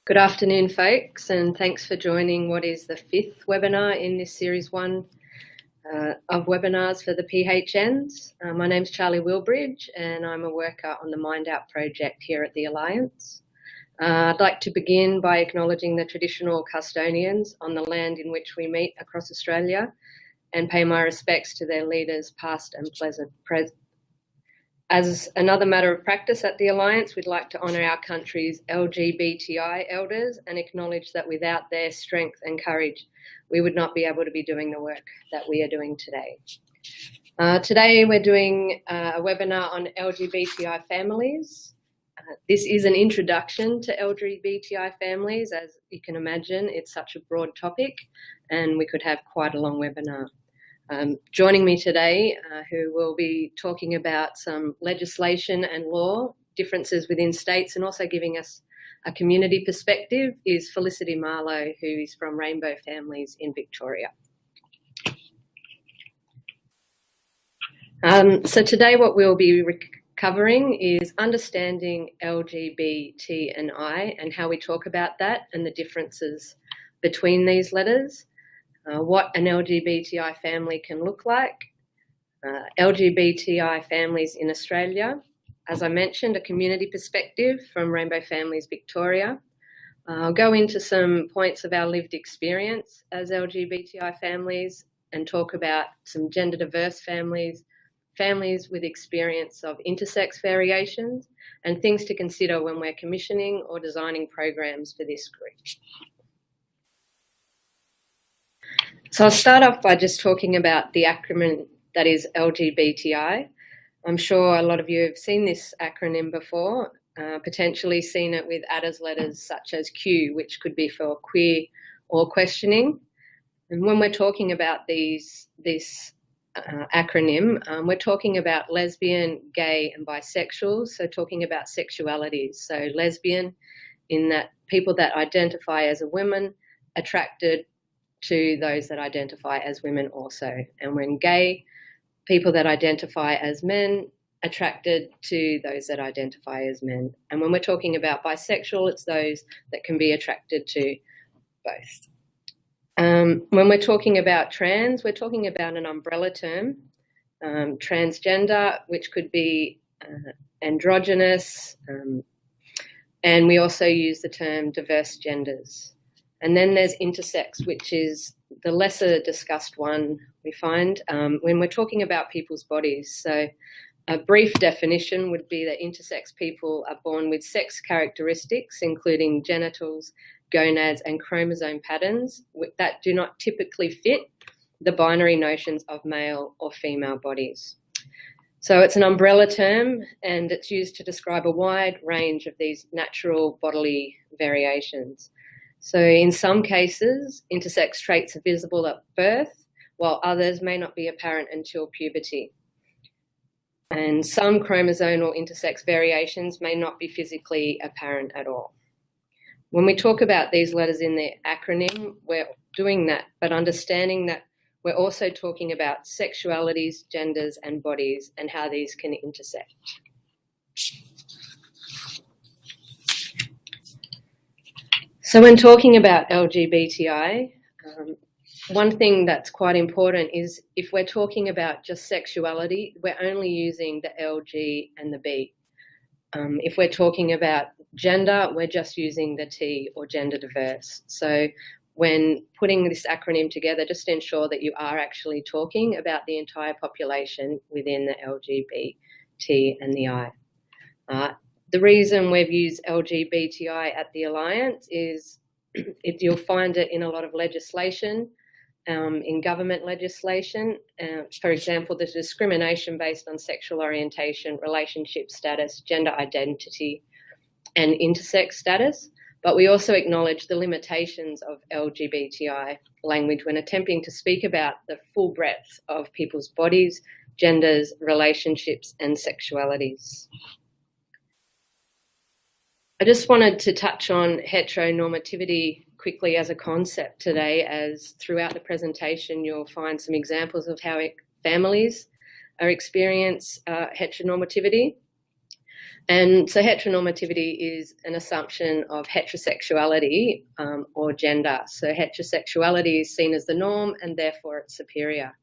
Good afternoon, folks, and thanks for joining what is the fifth webinar in this series one of webinars for the PHNs. My name's Charlie Wilbridge, and I'm a worker on the Mind Out project here at the Alliance. I'd like to begin by acknowledging the traditional custodians on the land in which we meet across Australia and pay my respects to their leaders past and present. As another matter of practice at the Alliance, we'd like to honour our country's LGBTI elders and acknowledge that without their strength and courage, we would not be able to be doing the work that we are doing today. Today we're doing a webinar on LGBTI families. This is an introduction to LGBTI families. As you can imagine, it's such a broad topic and we could have quite a long webinar. Joining me today, who will be talking about some legislation and law differences within states and also giving us a community perspective, is Felicity Marlowe, who is from Rainbow Families in Victoria. So today what we'll be covering is understanding LGBTI and how we talk about that and the differences between these letters. What an LGBTI family can look like, LGBTI families in Australia, as I mentioned, a community perspective from Rainbow Families Victoria. I'll go into some points of our lived experience as LGBTI families and talk about some gender diverse families, families with experience of intersex variations, and things to consider when we're commissioning or designing programs for this group. So I'll start off by just talking about the acronym that is LGBTI. I'm sure a lot of you have seen this acronym before, potentially seen it with adders letters such as Q, which could be for queer or questioning. And when we're talking about this acronym, we're talking about lesbian, gay and bisexual, so talking about sexualities. So lesbian in that people that identify as a woman attracted to those that identify as women also. And when gay, people that identify as men attracted to those that identify as men. And when we're talking about bisexual, it's those that can be attracted to both. When we're talking about trans, we're talking about an umbrella term, transgender, which could be androgynous, and we also use the term diverse genders. And then there's intersex, which is the lesser discussed one we find when we're talking about people's bodies. So a brief definition would be that intersex people are born with sex characteristics, including genitals, gonads and chromosome patterns that do not typically fit the binary notions of male or female bodies. So it's an umbrella term and it's used to describe a wide range of these natural bodily variations. So in some cases, intersex traits are visible at birth, while others may not be apparent until puberty. And some chromosomal intersex variations may not be physically apparent at all. When we talk about these letters in the acronym, we're doing that, but understanding that we're also talking about sexualities, genders and bodies and how these can intersect. So when talking about LGBTI, one thing that's quite important is if we're talking about just sexuality, we're only using the LG and the B. If we're talking about gender, we're just using the T or gender diverse. So when putting this acronym together, just ensure that you are actually talking about the entire population within the LGBT and the I. The reason we've used LGBTI at the Alliance is you'll find it in a lot of legislation, in government legislation. For example, there's discrimination based on sexual orientation, relationship status, gender identity, and intersex status. But we also acknowledge the limitations of LGBTI language when attempting to speak about the full breadth of people's bodies, genders, relationships, and sexualities. I just wanted to touch on heteronormativity quickly as a concept today, as throughout the presentation you'll find some examples of how families experience heteronormativity. And so heteronormativity is an assumption of heterosexuality or gender. So heterosexuality is seen as the norm and therefore it's superior.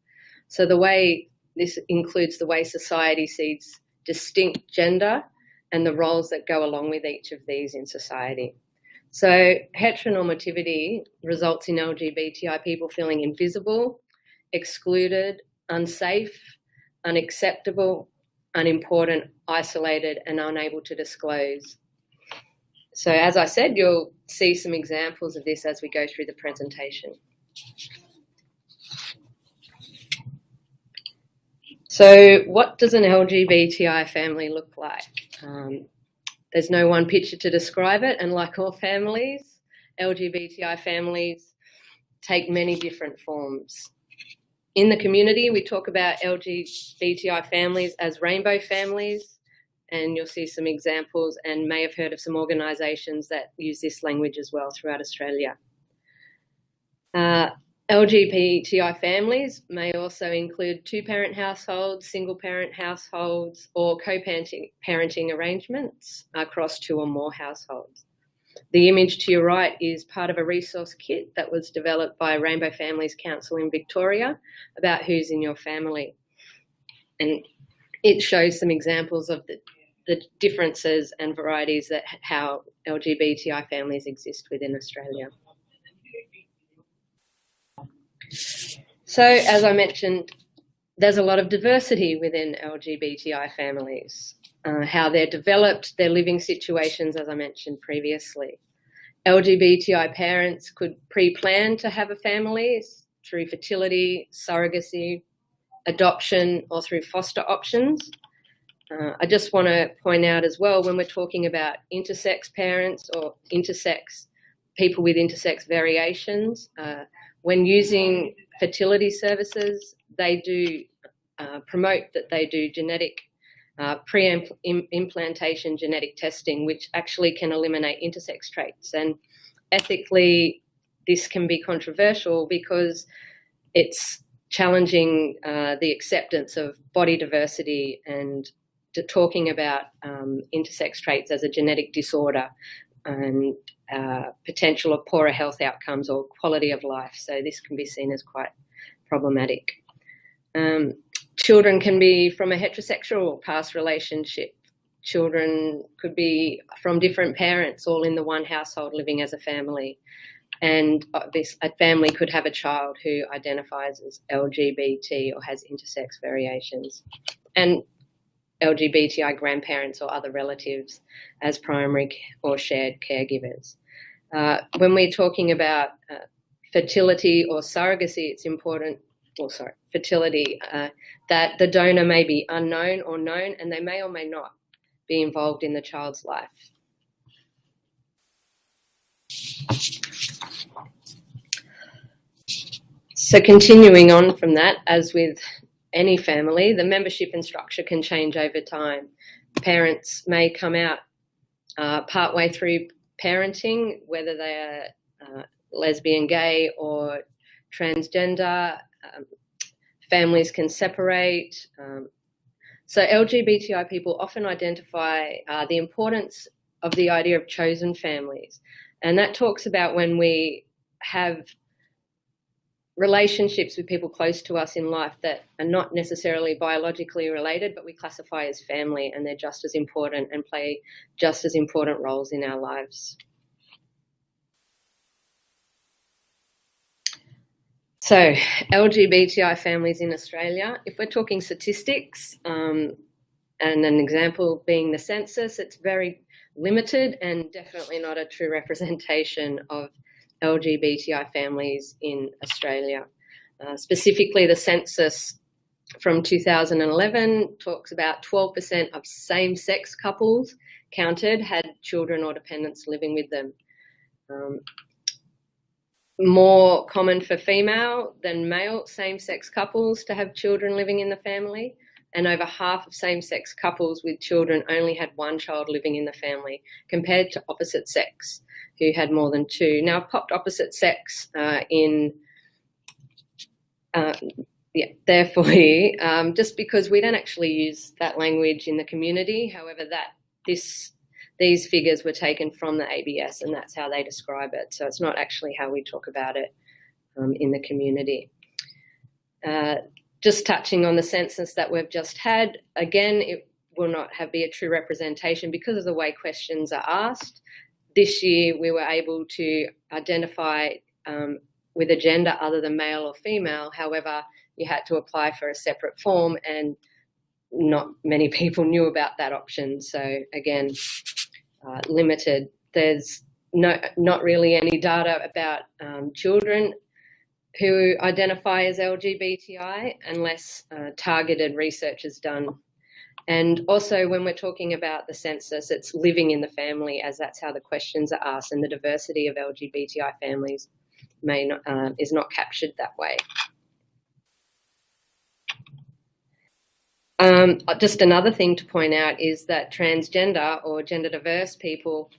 So the way this includes the way society sees distinct gender and the roles that go along with each of these in society. So heteronormativity results in LGBTI people feeling invisible, excluded, unsafe, unacceptable, unimportant, isolated, and unable to disclose. So as I said, you'll see some examples of this as we go through the presentation. So what does an LGBTI family look like? There's no one picture to describe it, and like all families, LGBTI families take many different forms. In the community, we talk about LGBTI families as rainbow families, and you'll see some examples and may have heard of some organisations that use this language as well throughout Australia. LGBTI families may also include two-parent households, single-parent households, or co-parenting arrangements across two or more households. The image to your right is part of a resource kit that was developed by Rainbow Families Council in Victoria about who's in your family. And it shows some examples of the differences and varieties that how LGBTI families exist within Australia. So, as I mentioned, there's a lot of diversity within LGBTI families, how they're developed, their living situations, as I mentioned previously. LGBTI parents could pre-plan to have a family through fertility, surrogacy, adoption, or through foster options. I just want to point out as well, when we're talking about intersex parents or people with intersex variations, when using fertility services, they do promote that they do genetic pre-implantation genetic testing, which actually can eliminate intersex traits. And ethically, this can be controversial because it's challenging the acceptance of body diversity and talking about intersex traits as a genetic disorder and potential of poorer health outcomes or quality of life. So this can be seen as quite problematic. Children can be from a heterosexual past relationship. Children could be from different parents, all in the one household living as a family. And a family could have a child who identifies as LGBT or has intersex variations. And LGBTI grandparents or other relatives as primary or shared caregivers. When we're talking about fertility or surrogacy, it's important, fertility, that the donor may be unknown or known, and they may or may not be involved in the child's life. So continuing on from that, as with any family, the membership and structure can change over time. Parents may come out partway through parenting, whether they are lesbian, gay, or transgender. Families can separate. So LGBTI people often identify the importance of the idea of chosen families. And that talks about when we have relationships with people close to us in life that are not necessarily biologically related, but we classify as family, and they're just as important and play just as important roles in our lives. So LGBTI families in Australia, if we're talking statistics, and an example being the census, it's very limited and definitely not a true representation of LGBTI families in Australia. Specifically, the census from 2011 talks about 12% of same-sex couples counted had children or dependents living with them. More common for female than male same-sex couples to have children living in the family, and over half of same-sex couples with children only had one child living in the family, compared to opposite sex, who had more than two. Now, I've popped opposite sex there for you, just because we don't actually use that language in the community. However, that these figures were taken from the ABS, and that's how they describe it. So it's not actually how we talk about it in the community. Just touching on the census that we've just had, again, it will not be a true representation because of the way questions are asked. This year, we were able to identify with a gender other than male or female. However, you had to apply for a separate form, and not many people knew about that option. So again, limited. There's not really any data about children who identify as LGBTI unless targeted research is done. And also when we're talking about the census, it's living in the family, as that's how the questions are asked, and the diversity of LGBTI families is not captured that way. Just another thing to point out is that transgender or gender diverse people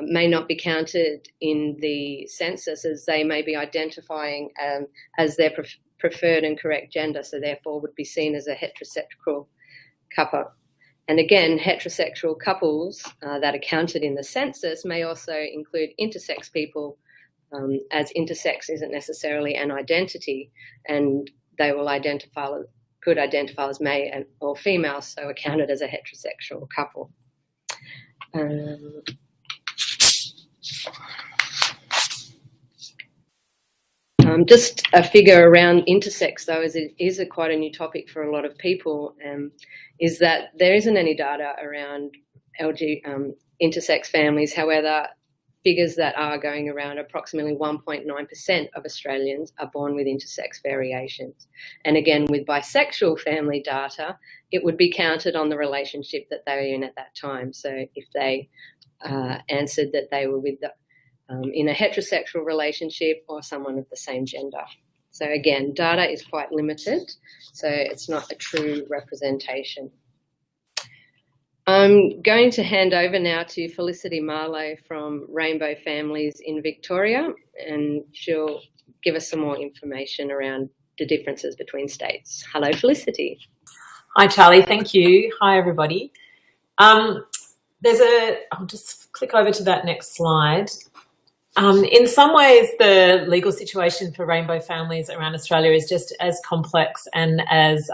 may not be counted in the census, as they may be identifying as their preferred and correct gender, so therefore would be seen as a heterosexual couple. And again, heterosexual couples that are counted in the census may also include intersex people, as intersex isn't necessarily an identity, and they will could identify as male or female, so are counted as a heterosexual couple. Just a figure around intersex, though, as it is quite a new topic for a lot of people, is that there isn't any data around intersex families. However, figures that are going around, approximately 1.9% of Australians are born with intersex variations. And again, with bisexual family data, it would be counted on the relationship that they were in at that time. So if they answered that they were in a heterosexual relationship or someone of the same gender. So again, data is quite limited, so it's not a true representation. I'm going to hand over now to Felicity Marlowe from Rainbow Families in Victoria, and she'll give us some more information around the differences between states. Hello, Felicity. Hi, Charlie. Thank you. Hi, everybody. I'll just click over to that next slide. In some ways, the legal situation for rainbow families around Australia is just as complex and as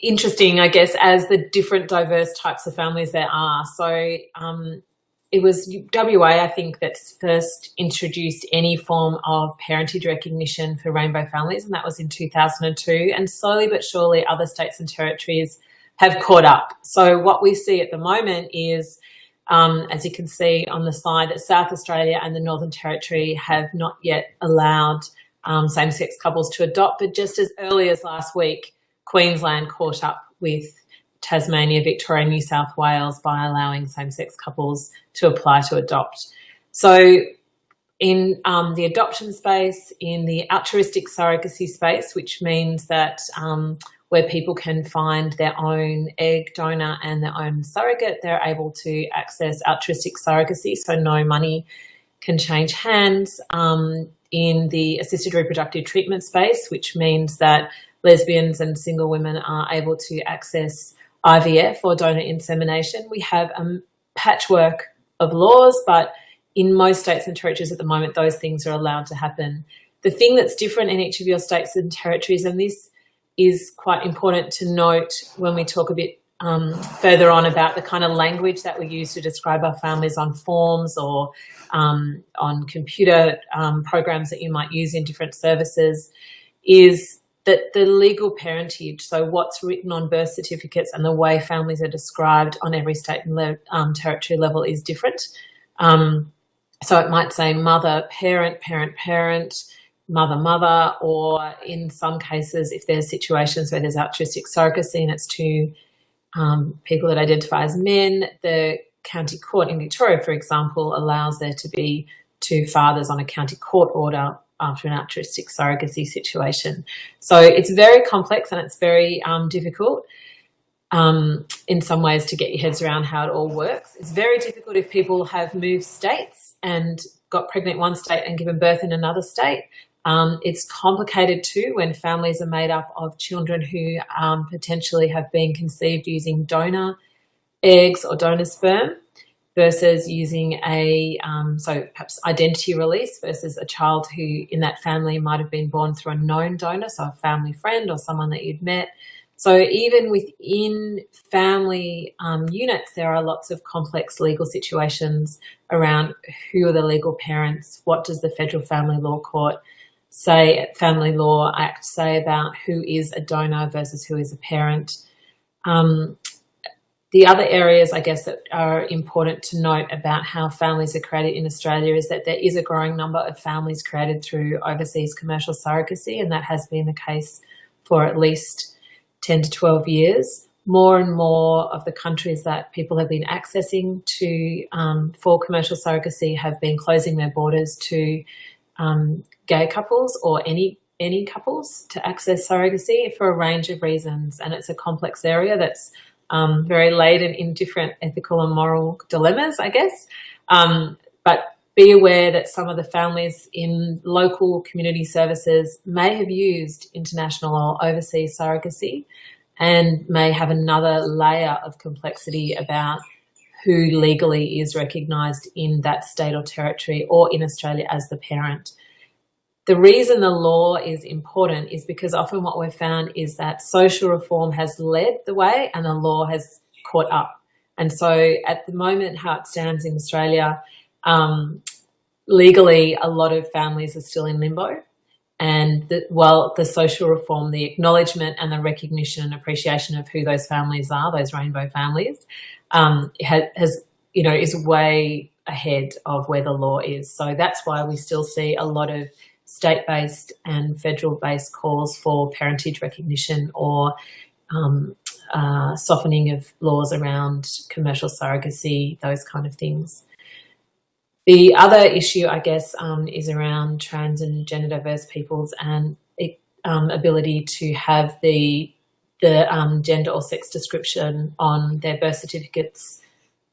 interesting, I guess, as the different diverse types of families there are. So it was WA, I think, that first introduced any form of parentage recognition for rainbow families, and that was in 2002. And slowly but surely, other states and territories have caught up. So what we see at the moment is, as you can see on the slide, that South Australia and the Northern Territory have not yet allowed same-sex couples to adopt, but just as early as last week, Queensland caught up with Tasmania, Victoria, New South Wales by allowing same-sex couples to apply to adopt. So in the adoption space, in the altruistic surrogacy space, which means that where people can find their own egg donor and their own surrogate, they're able to access altruistic surrogacy, so no money can change hands. In the assisted reproductive treatment space, which means that lesbians and single women are able to access IVF or donor insemination. We have a patchwork of laws, but in most states and territories at the moment, those things are allowed to happen. The thing that's different in each of your states and territories, and this is quite important to note when we talk a bit further on about the kind of language that we use to describe our families on forms or on computer programs that you might use in different services, is that the legal parentage, so what's written on birth certificates and the way families are described on every state and territory level is different. So it might say mother, parent, parent, parent, mother, mother, or in some cases, if there's situations where there's altruistic surrogacy and it's two people that identify as men, the county court in Victoria, for example, allows there to be two fathers on a county court order after an altruistic surrogacy situation. So it's very complex and it's very difficult in some ways to get your heads around how it all works. It's very difficult if people have moved states and got pregnant in one state and given birth in another state. It's complicated too when families are made up of children who potentially have been conceived using donor eggs or donor sperm versus using so perhaps identity release versus a child who in that family might have been born through a known donor, so a family friend or someone that you'd met. So even within family units, there are lots of complex legal situations around who are the legal parents, what does the Federal Family Law Court Family Law Act say about who is a donor versus who is a parent. The other areas, I guess, that are important to note about how families are created in Australia is that there is a growing number of families created through overseas commercial surrogacy, and that has been the case for at least 10 to 12 years. More and more of the countries that people have been accessing to for commercial surrogacy have been closing their borders to gay couples or any couples to access surrogacy for a range of reasons. And it's a complex area that's very laden in different ethical and moral dilemmas, I guess. But be aware that some of the families in local community services may have used international or overseas surrogacy and may have another layer of complexity about who legally is recognised in that state or territory or in Australia as the parent. The reason the law is important is because often what we've found is that social reform has led the way and the law has caught up. And so at the moment, how it stands in Australia, legally, a lot of families are still in limbo. And while the social reform, the acknowledgement and the recognition and appreciation of who those families are, those rainbow families, is way ahead of where the law is. So that's why we still see a lot of state-based and federal-based calls for parentage recognition or softening of laws around commercial surrogacy, those kind of things. The other issue, I guess, is around trans and gender diverse peoples and ability to have the gender or sex description on their birth certificates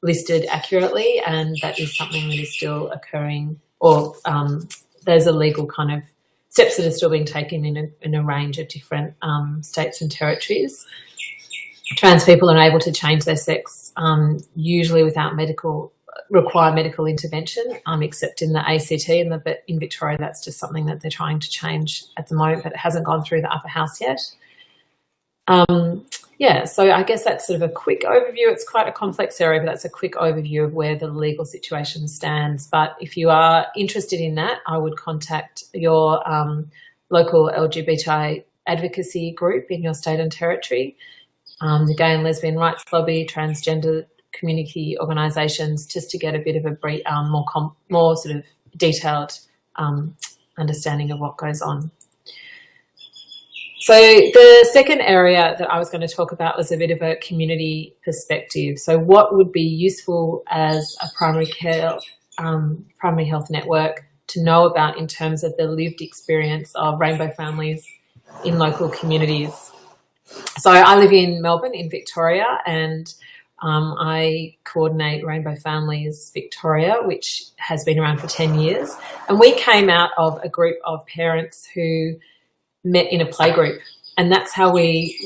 listed accurately, and that is something that is still occurring, or there's a legal kind of steps that are still being taken in a range of different states and territories. Trans people are able to change their sex usually without require medical intervention, except in the ACT, but in Victoria that's just something that they're trying to change at the moment, but it hasn't gone through the upper house yet. So I guess that's sort of a quick overview. It's quite a complex area, but that's a quick overview of where the legal situation stands. But if you are interested in that, I would contact your local LGBTI advocacy group in your state and territory, the Gay and Lesbian Rights Lobby, transgender community organisations, just to get a bit of a brief, more sort of detailed understanding of what goes on. So the second area that I was going to talk about was a bit of a community perspective. So what would be useful as a primary health network to know about in terms of the lived experience of rainbow families in local communities. So I live in Melbourne in Victoria, and I coordinate Rainbow Families Victoria, which has been around for 10 years. And we came out of a group of parents who met in a playgroup, and that's how we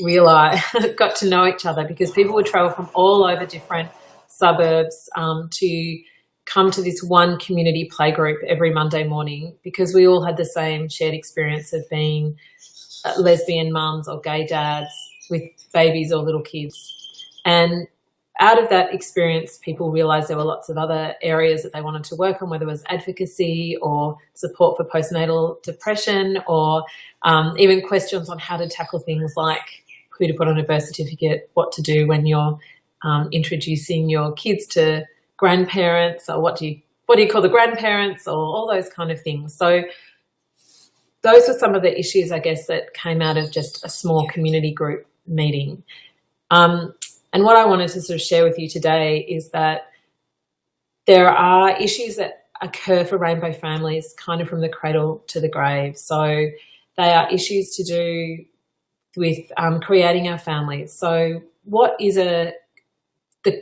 got to know each other, because people would travel from all over different suburbs to come to this one community playgroup every Monday morning, because we all had the same shared experience of being lesbian mums or gay dads with babies or little kids. And out of that experience, people realised there were lots of other areas that they wanted to work on, whether it was advocacy or support for postnatal depression, or even questions on how to tackle things like who to put on a birth certificate, what to do when you're introducing your kids to grandparents, or what do you call the grandparents, or all those kind of things. So those were some of the issues, I guess, that came out of just a small community group meeting. And what I wanted to sort of share with you today is that there are issues that occur for rainbow families kind of from the cradle to the grave. So they are issues to do with creating our families. So what is the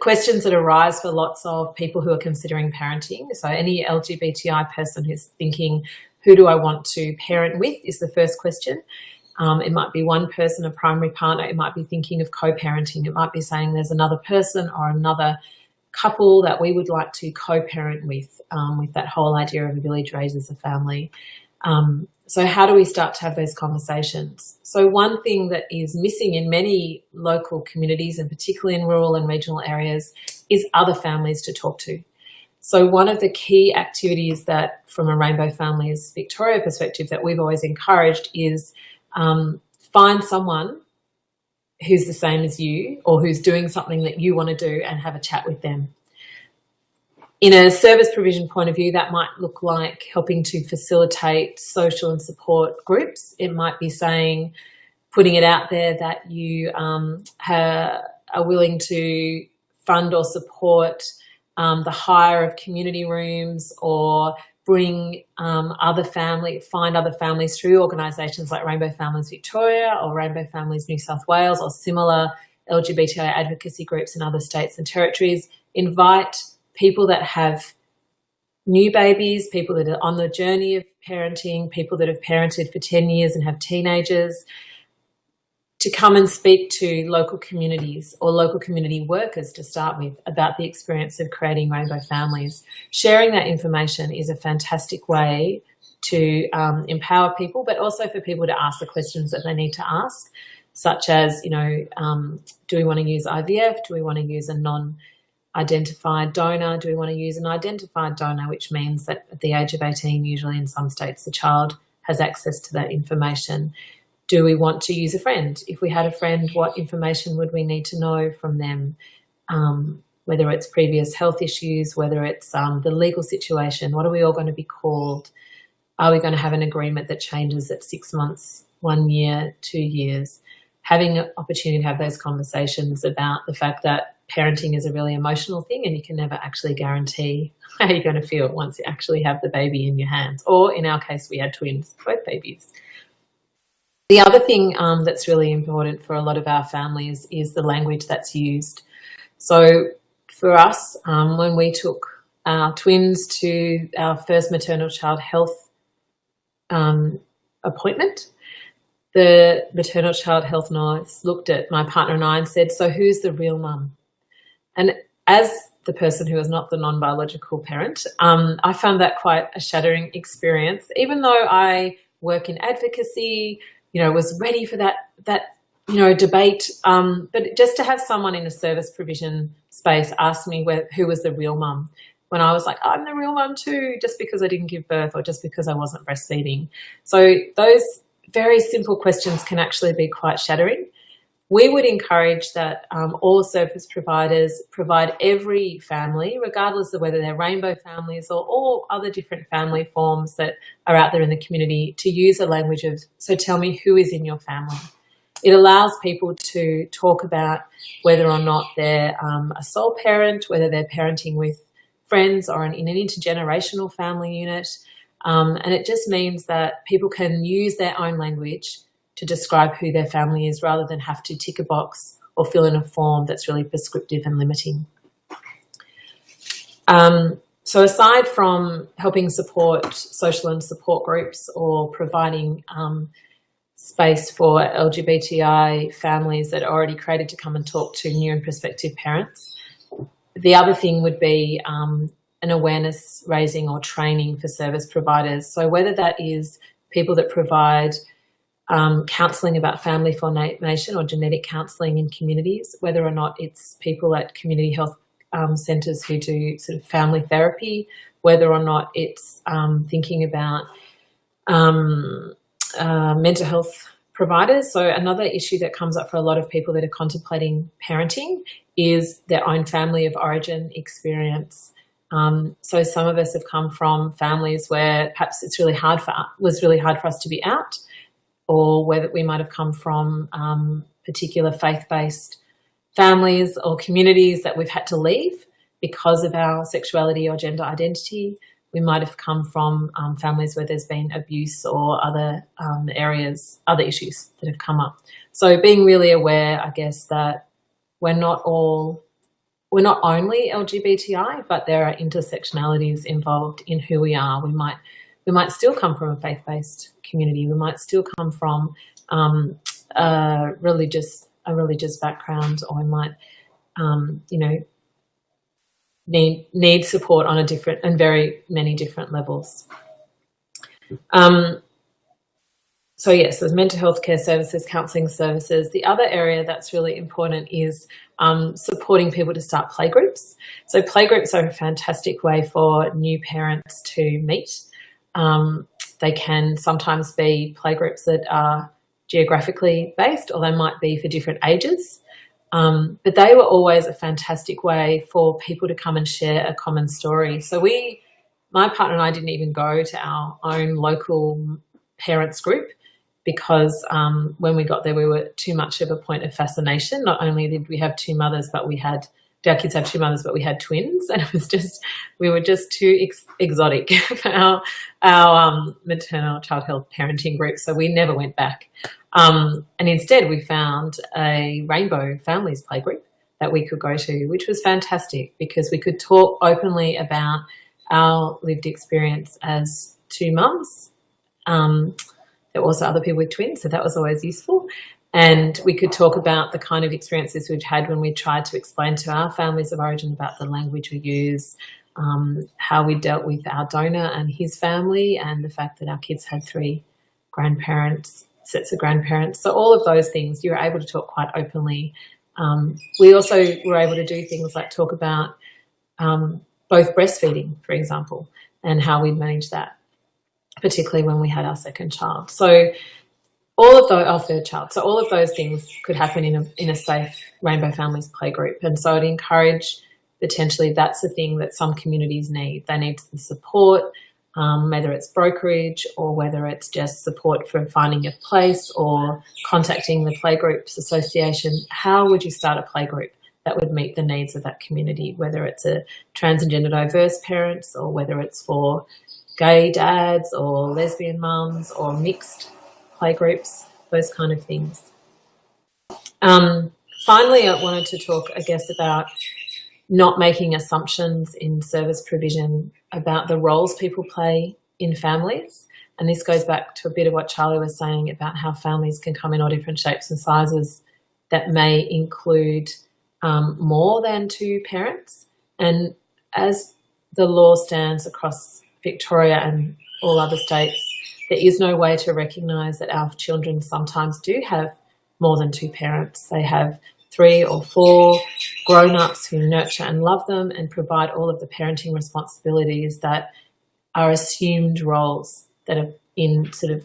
questions that arise for lots of people who are considering parenting, so any LGBTI person who's thinking who do I want to parent with is the first question. It might be one person, a primary partner. It might be thinking of co-parenting. It might be saying there's another person or another couple that we would like to co-parent with that whole idea of a village raises a family. So how do we start to have those conversations? So one thing that is missing in many local communities, and particularly in rural and regional areas, is other families to talk to. So one of the key activities that, from a Rainbow Families Victoria perspective, that we've always encouraged is find someone who's the same as you or who's doing something that you want to do and have a chat with them. In a service provision point of view, that might look like helping to facilitate social and support groups. It might be saying, putting it out there that you are willing to fund or support the hire of community rooms, or bring find other families through organisations like Rainbow Families Victoria or Rainbow Families New South Wales or similar LGBTI advocacy groups in other states and territories. Invite people that have new babies, people that are on the journey of parenting, people that have parented for 10 years and have teenagers, to come and speak to local communities or local community workers to start with about the experience of creating rainbow families. Sharing that information is a fantastic way to empower people, but also for people to ask the questions that they need to ask, such as, do we want to use IVF? Do we want to use a non-identified donor? Do we want to use an identified donor, which means that at the age of 18, usually in some states, the child has access to that information. Do we want to use a friend? If we had a friend, what information would we need to know from them? Whether it's previous health issues, whether it's the legal situation, what are we all going to be called? Are we going to have an agreement that changes at 6 months, 1 year, 2 years? Having an opportunity to have those conversations about the fact that parenting is a really emotional thing and you can never actually guarantee how you're going to feel once you actually have the baby in your hands. Or in our case, we had twins, both babies. The other thing that's really important for a lot of our families is the language that's used. So for us, when we took our twins to our first maternal child health appointment, the maternal child health nurse looked at my partner and I and said, "So who's the real mum?" And as the person who is not the non-biological parent, I found that quite a shattering experience, even though I work in advocacy, was ready for that debate. But just to have someone in a service provision space ask me who was the real mum, when I was like, I'm the real mum too, just because I didn't give birth or just because I wasn't breastfeeding. So those very simple questions can actually be quite shattering. We would encourage that all service providers provide every family, regardless of whether they're rainbow families or all other different family forms that are out there in the community, to use a language of, so tell me who is in your family. It allows people to talk about whether or not they're a sole parent, whether they're parenting with friends or in an intergenerational family unit. And it just means that people can use their own language to describe who their family is rather than have to tick a box or fill in a form that's really prescriptive and limiting. So aside from helping support social and support groups or providing space for LGBTI families that are already created to come and talk to new and prospective parents, the other thing would be an awareness raising or training for service providers. So whether that is people that provide counselling about family formation or genetic counselling in communities, whether or not it's people at community health centres who do sort of family therapy, whether or not it's thinking about mental health providers. So another issue that comes up for a lot of people that are contemplating parenting is their own family of origin experience. So some of us have come from families where perhaps was really hard for us to be out, or whether we might have come from particular faith-based families or communities that we've had to leave because of our sexuality or gender identity. We might have come from families where there's been abuse or other other issues that have come up. So being really aware, I guess, that we're not only LGBTI, but there are intersectionalities involved in who we are. We who might still come from a faith-based community, who might still come from a religious background, or might need support on a different and very many different levels. So yes, there's mental health care services, counselling services. The other area that's really important is supporting people to start playgroups. So playgroups are a fantastic way for new parents to meet. They can sometimes be playgroups that are geographically based, or they might be for different ages. But they were always a fantastic way for people to come and share a common story. So my partner and I didn't even go to our own local parents group, because when we got there, we were too much of a point of fascination. Not only did we have two mothers, but our kids have two mothers, but we had twins, and we were just too exotic for our maternal child health parenting group. So we never went back. And instead we found a Rainbow Families playgroup that we could go to, which was fantastic, because we could talk openly about our lived experience as two mums. There were also other people with twins, so that was always useful. And we could talk about the kind of experiences we've had when we tried to explain to our families of origin about the language we use, how we dealt with our donor and his family, and the fact that our kids had 3 sets of grandparents. So all of those things, you were able to talk quite openly. We also were able to do things like talk about both breastfeeding, for example, and how we'd manage that, particularly when we had our second child. So our third child. So all of those things could happen in a safe Rainbow Families playgroup. And so I'd encourage, potentially that's the thing that some communities need. They need the support, whether it's brokerage or whether it's just support for finding a place or contacting the Playgroups Association. How would you start a playgroup that would meet the needs of that community, whether it's a trans and gender diverse parents, or whether it's for gay dads or lesbian mums or mixed playgroups, those kind of things. Finally, I wanted to talk, I guess, about not making assumptions in service provision about the roles people play in families. And this goes back to a bit of what Charlie was saying about how families can come in all different shapes and sizes that may include more than 2 parents. And as the law stands across Victoria and all other states, there is no way to recognise that our children sometimes do have more than 2 parents. They have 3 or 4 grown-ups who nurture and love them and provide all of the parenting responsibilities that are assumed roles that are in sort of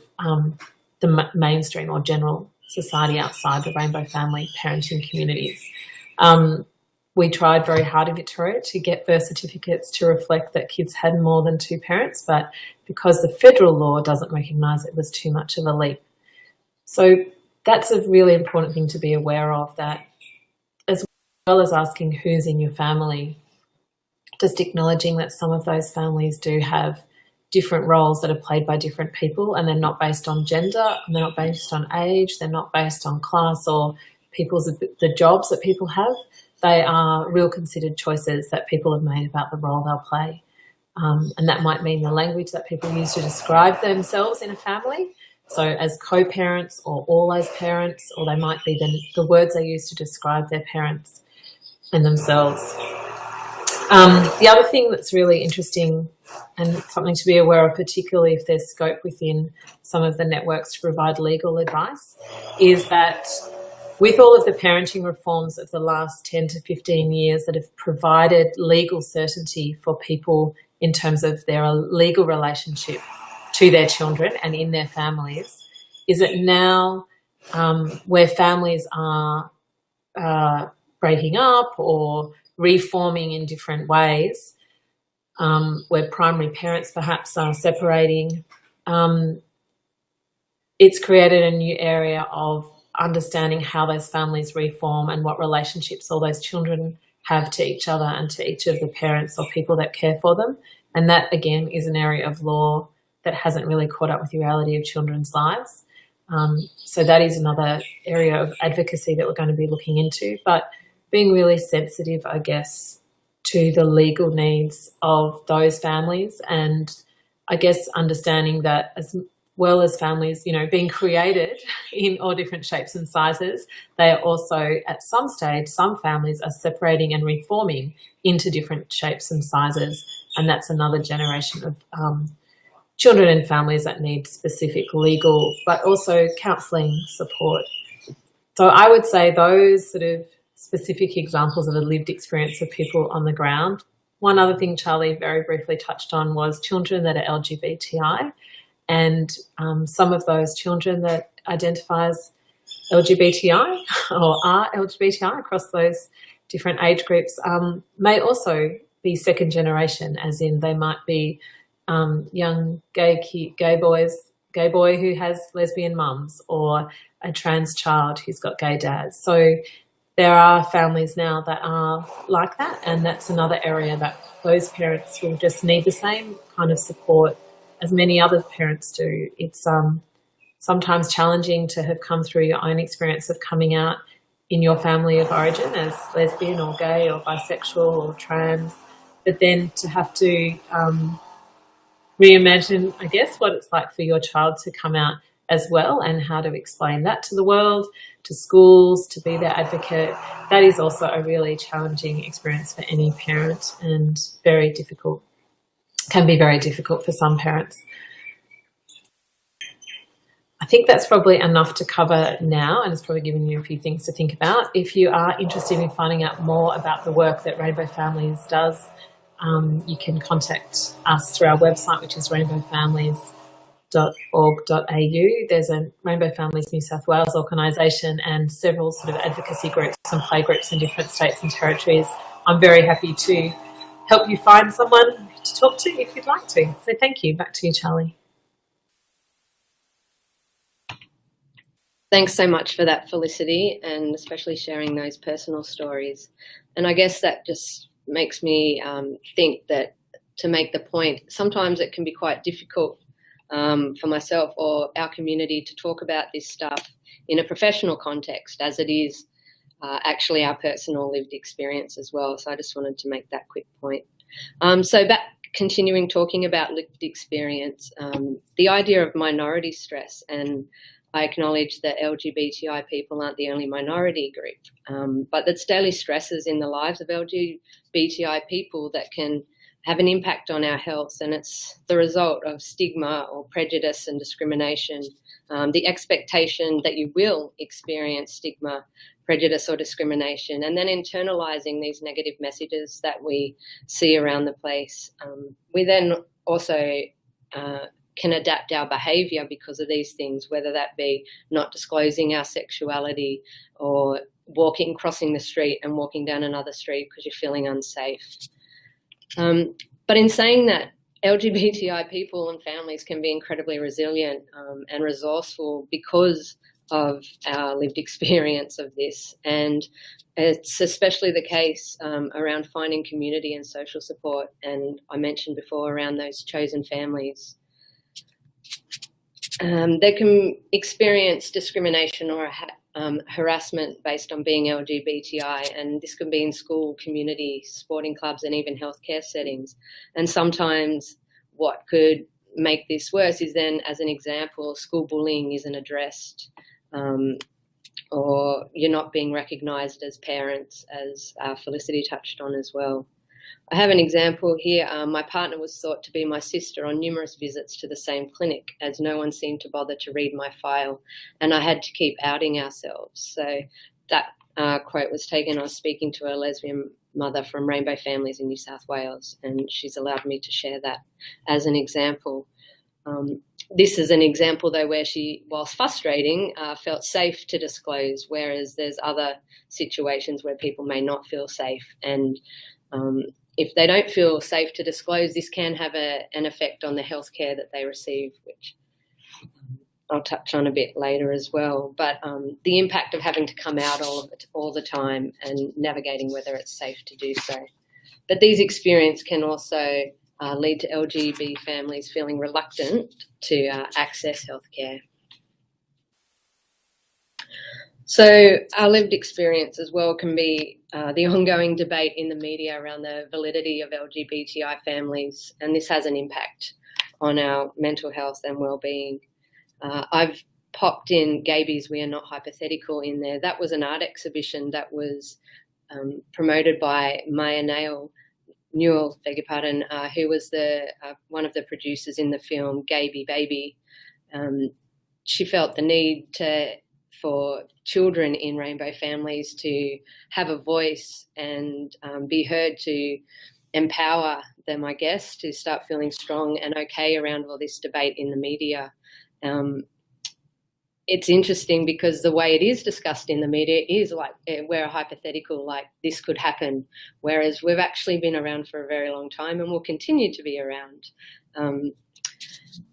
the mainstream or general society outside the Rainbow Family parenting communities. We tried very hard in Victoria to get birth certificates to reflect that kids had more than 2 parents, but because the federal law doesn't recognise it, was too much of a leap. So that's a really important thing to be aware of, that as well as asking who's in your family, just acknowledging that some of those families do have different roles that are played by different people, and they're not based on gender, and they're not based on age, they're not based on class or the jobs that people have. They are real considered choices that people have made about the role they'll play. And that might mean the language that people use to describe themselves in a family. So as co-parents or all as parents, or they might be the words they use to describe their parents and themselves. The other thing that's really interesting and something to be aware of, particularly if there's scope within some of the networks to provide legal advice, is that with all of the parenting reforms of the last 10 to 15 years that have provided legal certainty for people in terms of their legal relationship to their children and in their families, is it now where families are breaking up or reforming in different ways, where primary parents perhaps are separating, it's created a new area of understanding how those families reform and what relationships all those children have to each other and to each of the parents or people that care for them. And that, again, is an area of law that hasn't really caught up with the reality of children's lives. So that is another area of advocacy that we're going to be looking into, but being really sensitive, I guess, to the legal needs of those families and I guess understanding that as well as families, you know, being created in all different shapes and sizes, they are also at some stage, some families are separating and reforming into different shapes and sizes. And that's another generation of children and families that need specific legal, but also counselling support. So I would say those sort of specific examples of a lived experience of people on the ground. One other thing Charlie very briefly touched on was children that are LGBTI. And some of those children that identify as LGBTI or are LGBTI across those different age groups may also be second generation, as in they might be young gay boy who has lesbian mums, or a trans child who's got gay dads. So there are families now that are like that, and that's another area that those parents will just need the same kind of support as many other parents do. It's sometimes challenging to have come through your own experience of coming out in your family of origin as lesbian or gay or bisexual or trans, but then to have to reimagine, I guess, what it's like for your child to come out as well, and how to explain that to the world, to schools, to be their advocate. That is also a really challenging experience for any parent, and very difficult. Can be very difficult for some parents. I think that's probably enough to cover now, and it's probably given you a few things to think about. If you are interested in finding out more about the work that Rainbow Families does, you can contact us through our website, which is rainbowfamilies.org.au. There's a Rainbow Families New South Wales organisation and several sort of advocacy groups and play groups in different states and territories. I'm very happy to help you find someone to talk to if you'd like to. So thank you. Back to you, Charlie. Thanks so much for that, Felicity, and especially sharing those personal stories. And I guess that just makes me think that, to make the point, sometimes it can be quite difficult for myself or our community to talk about this stuff in a professional context, as it is actually our personal lived experience as well. So I just wanted to make that quick point. So back continuing talking about lived experience, the idea of minority stress, and I acknowledge that LGBTI people aren't the only minority group, but it's daily stresses in the lives of LGBTI people that can have an impact on our health, and it's the result of stigma or prejudice and discrimination, the expectation that you will experience stigma, prejudice or discrimination, and then internalizing these negative messages that we see around the place. We then also can adapt our behaviour because of these things, whether that be not disclosing our sexuality, or crossing the street and walking down another street because you're feeling unsafe. But in saying that, LGBTI people and families can be incredibly resilient and resourceful because of our lived experience of this. And it's especially the case around finding community and social support. And I mentioned before around those chosen families. They can experience discrimination or harassment based on being LGBTI, and this can be in school, community, sporting clubs, and even healthcare settings. And sometimes what could make this worse is then, as an example, school bullying isn't addressed, or you're not being recognised as parents, as Felicity touched on as well. I have an example here. My partner was thought to be my sister on numerous visits to the same clinic, as no one seemed to bother to read my file, and I had to keep outing ourselves. So that quote was taken. I was speaking to a lesbian mother from Rainbow Families in New South Wales, and she's allowed me to share that as an example. This is an example, though, where she, whilst frustrating, felt safe to disclose, whereas there's other situations where people may not feel safe. And if they don't feel safe to disclose, this can have an effect on the healthcare that they receive, which I'll touch on a bit later as well. But the impact of having to come out all the time and navigating whether it's safe to do so. But these experiences can also lead to LGBT families feeling reluctant to access healthcare. So our lived experience as well can be the ongoing debate in the media around the validity of LGBTI families, and this has an impact on our mental health and well-being. I've popped in Gabies We Are Not Hypothetical in there. That was an art exhibition that was promoted by Maya Newell, beg your pardon, who was one of the producers in the film Gaby Baby. She felt the need for children in rainbow families to have a voice and be heard, to empower them, I guess, to start feeling strong and okay around all this debate in the media. It's interesting because the way it is discussed in the media is like we're a hypothetical, like this could happen, whereas we've actually been around for a very long time and will continue to be around.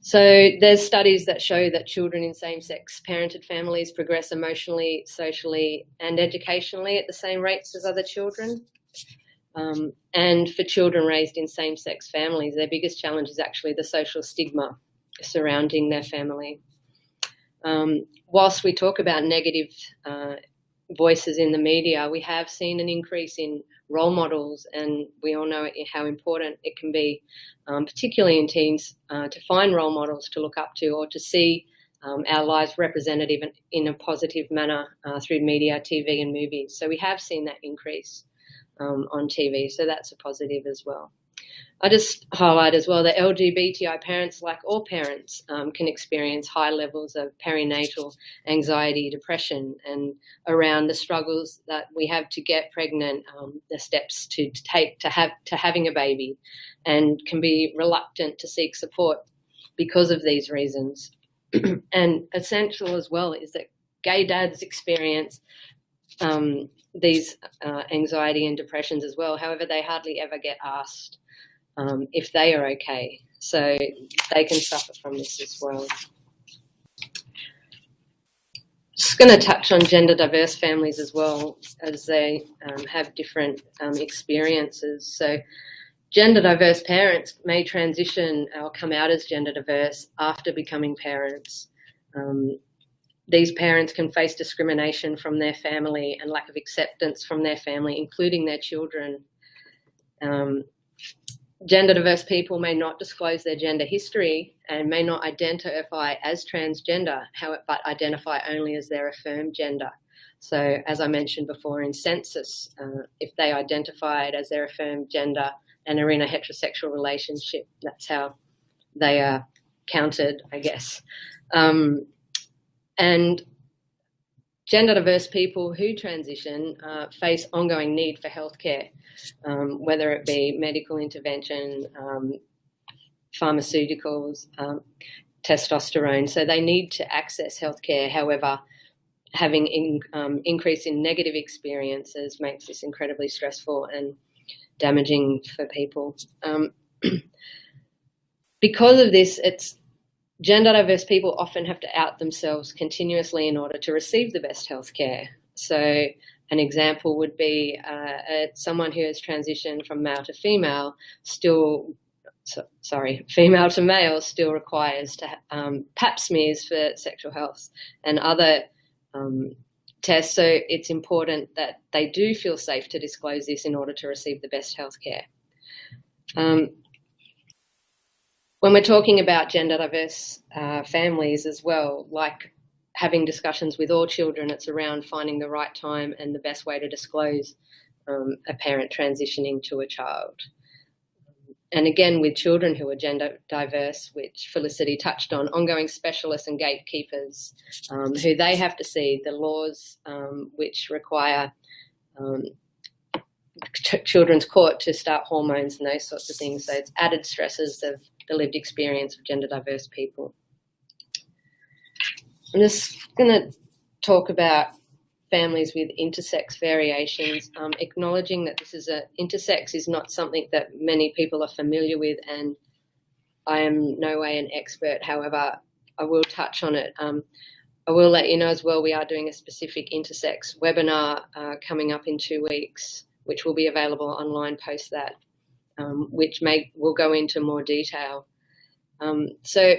So there's studies that show that children in same-sex parented families progress emotionally, socially and educationally at the same rates as other children. And for children raised in same-sex families, their biggest challenge is actually the social stigma surrounding their family. Whilst we talk about negative voices in the media, we have seen an increase in role models, and we all know how important it can be, particularly in teens, to find role models to look up to or to see our lives represented even in a positive manner through media, TV and movies. So we have seen that increase on TV, so that's a positive as well. I just highlight as well that LGBTI parents, like all parents, can experience high levels of perinatal anxiety, depression, and around the struggles that we have to get pregnant, the steps to take to having a baby, and can be reluctant to seek support because of these reasons. And essential as well is that gay dads experience these anxiety and depressions as well. However, they hardly ever get asked if they are okay, so they can suffer from this as well. Just going to touch on gender diverse families as well, as they have different experiences. So gender diverse parents may transition or come out as gender diverse after becoming parents. These parents can face discrimination from their family and lack of acceptance from their family, including their children. Gender diverse people may not disclose their gender history and may not identify as transgender, but identify only as their affirmed gender. So as I mentioned before in census, if they identified as their affirmed gender and are in a heterosexual relationship, that's how they are counted, I guess. And gender diverse people who transition face ongoing need for healthcare, whether it be medical intervention, pharmaceuticals, testosterone. So they need to access healthcare. However, having increase in negative experiences makes this incredibly stressful and damaging for people. Because of this, gender diverse people often have to out themselves continuously in order to receive the best healthcare. So an example would be someone who has transitioned from male to female female to male still requires to pap smears for sexual health and other tests. So it's important that they do feel safe to disclose this in order to receive the best healthcare. When we're talking about gender diverse families as well, like having discussions with all children, it's around finding the right time and the best way to disclose a parent transitioning to a child. And again, with children who are gender diverse, which Felicity touched on, ongoing specialists and gatekeepers who they have to see, the laws which require children's court to start hormones and those sorts of things. So it's added stresses of the lived experience of gender diverse people. I'm just going to talk about families with intersex variations, acknowledging that intersex is not something that many people are familiar with, and I am no way an expert. However, I will touch on it. I will let you know as well, we are doing a specific intersex webinar coming up in 2 weeks, which will be available online post that, which will go into more detail. So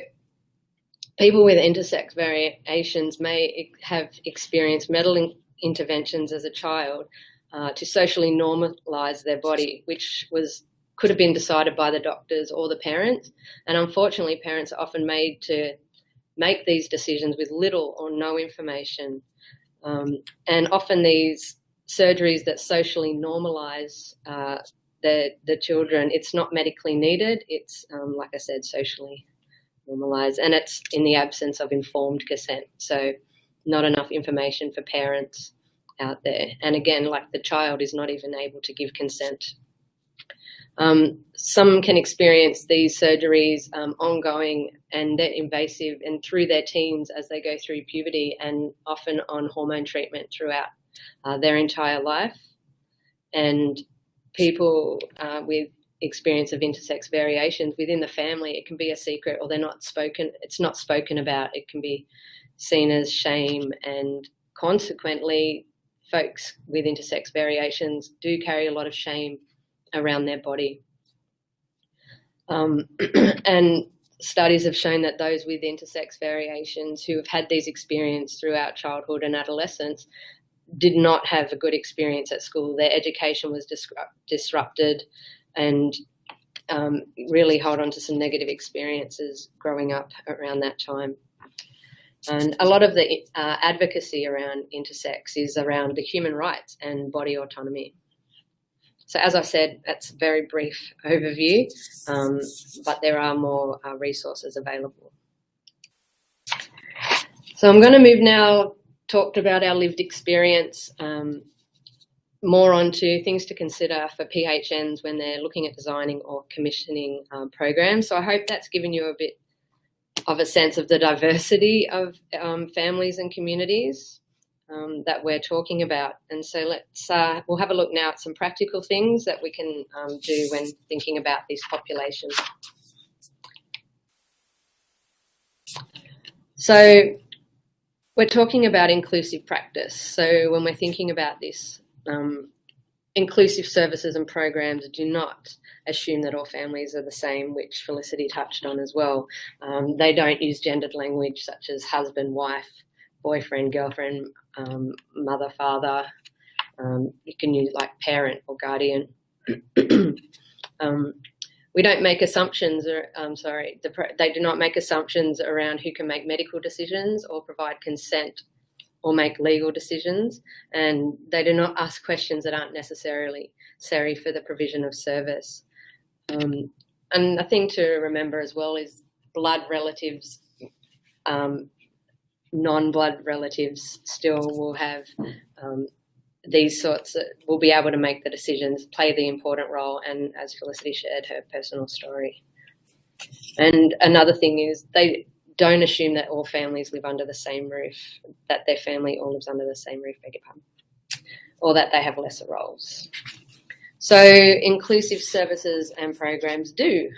people with intersex variations may have experienced medical interventions as a child to socially normalise their body, which was could have been decided by the doctors or the parents. And unfortunately, parents are often made to make these decisions with little or no information. And often these surgeries that socially normalise the children, it's not medically needed. It's, like I said, socially normalised, and it's in the absence of informed consent. So not enough information for parents out there. And again, like, the child is not even able to give consent. Some can experience these surgeries ongoing, and they're invasive, and through their teens as they go through puberty, and often on hormone treatment throughout their entire life. And people with experience of intersex variations within the family, it can be a secret, or it's not spoken about. It can be seen as shame, and consequently folks with intersex variations do carry a lot of shame around their body. And studies have shown that those with intersex variations who have had these experiences throughout childhood and adolescence did not have a good experience at school. Their education was disrupted, and really hold on to some negative experiences growing up around that time. And a lot of the advocacy around intersex is around the human rights and body autonomy. So as I said, that's a very brief overview, but there are more resources available. So I'm going to move now, talked about our lived experience, more onto things to consider for PHNs when they're looking at designing or commissioning programs. So I hope that's given you a bit of a sense of the diversity of families and communities that we're talking about. And so we'll have a look now at some practical things that we can do when thinking about these populations. So we're talking about inclusive practice. So when we're thinking about this, inclusive services and programs do not assume that all families are the same, which Felicity touched on as well. They don't use gendered language such as husband, wife, boyfriend, girlfriend, mother, father. You can use like parent or guardian. We don't make assumptions, they do not make assumptions around who can make medical decisions or provide consent or make legal decisions, and they do not ask questions that aren't necessarily necessary for the provision of service. And a thing to remember as well is blood relatives, non-blood relatives still will have these sorts that will be able to make the decisions, play the important role, and as Felicity shared her personal story. And another thing is they don't assume that all families live under the same roof, that their family all lives under the same roof, or that they have lesser roles. So inclusive services and programs do.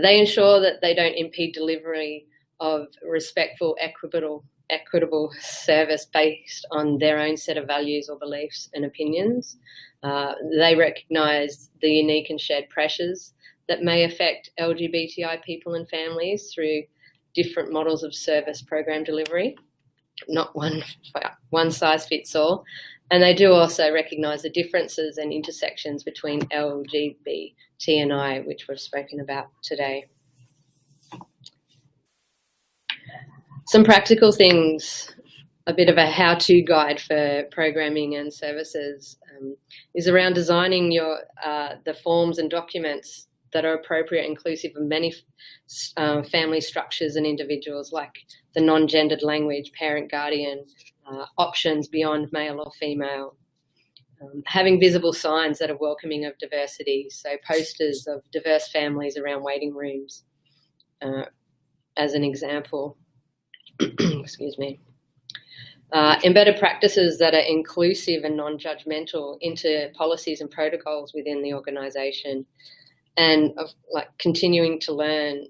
They ensure that they don't impede delivery of respectful, equitable service based on their own set of values or beliefs and opinions. They recognise the unique and shared pressures that may affect LGBTI people and families through different models of service program delivery, not one size fits all. And they do also recognise the differences and intersections between LGBTI, which we've spoken about today. Some practical things, a bit of a how-to guide for programming and services is around designing your the forms and documents that are appropriate, inclusive of many family structures and individuals, like the non-gendered language, parent, guardian, options beyond male or female. Having visible signs that are welcoming of diversity, so posters of diverse families around waiting rooms, as an example. Excuse me. Embedded practices that are inclusive and non-judgmental into policies and protocols within the organisation, and like continuing to learn.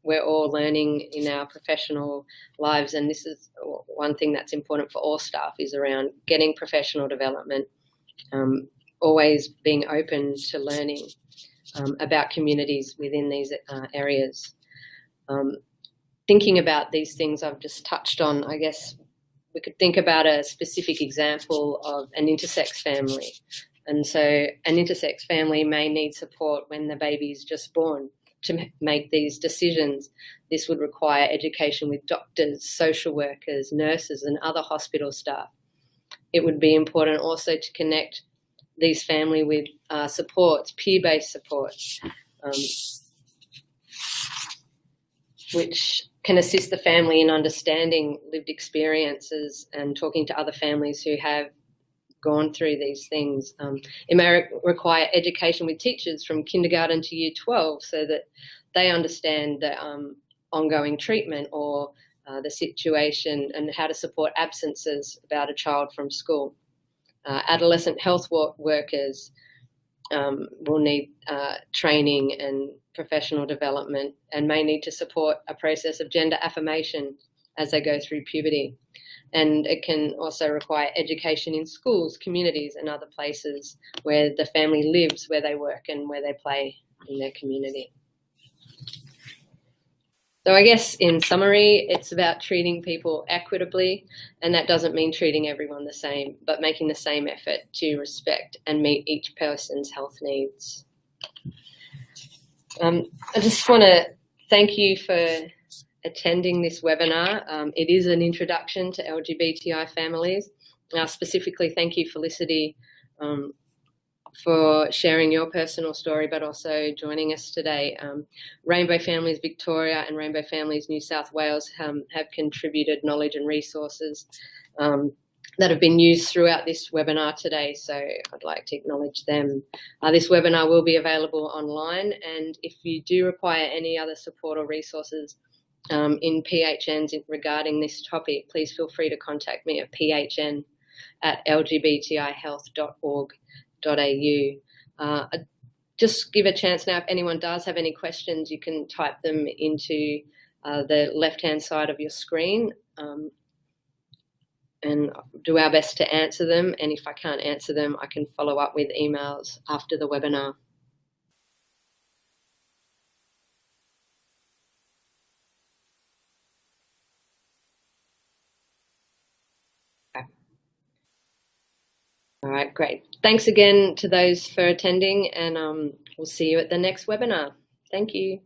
We're all learning in our professional lives, and this is one thing that's important for all staff, is around getting professional development, always being open to learning about communities within these areas. Thinking about these things I've just touched on, I guess we could think about a specific example of an intersex family. And so an intersex family may need support when the baby is just born to make these decisions. This would require education with doctors, social workers, nurses, and other hospital staff. It would be important also to connect these families with supports, peer-based supports, which can assist the family in understanding lived experiences and talking to other families who have gone through these things. It may require education with teachers from kindergarten to year 12 so that they understand the ongoing treatment or the situation and how to support absences about a child from school. Adolescent health workers will need training and professional development and may need to support a process of gender affirmation as they go through puberty. And it can also require education in schools, communities, and other places where the family lives, where they work, and where they play in their community. So I guess in summary, it's about treating people equitably, and that doesn't mean treating everyone the same, but making the same effort to respect and meet each person's health needs. I just want to thank you for attending this webinar. It is an introduction to LGBTI families. Specifically, thank you, Felicity, for sharing your personal story, but also joining us today. Rainbow Families Victoria and Rainbow Families New South Wales have contributed knowledge and resources that have been used throughout this webinar today, so I'd like to acknowledge them. This webinar will be available online, and if you do require any other support or resources in PHNs regarding this topic, please feel free to contact me at phn@lgbtihealth.org.au. Just give a chance now, if anyone does have any questions, you can type them into the left-hand side of your screen and do our best to answer them. And if I can't answer them, I can follow up with emails after the webinar. Okay. All right, great. Thanks again to those for attending, and we'll see you at the next webinar. Thank you.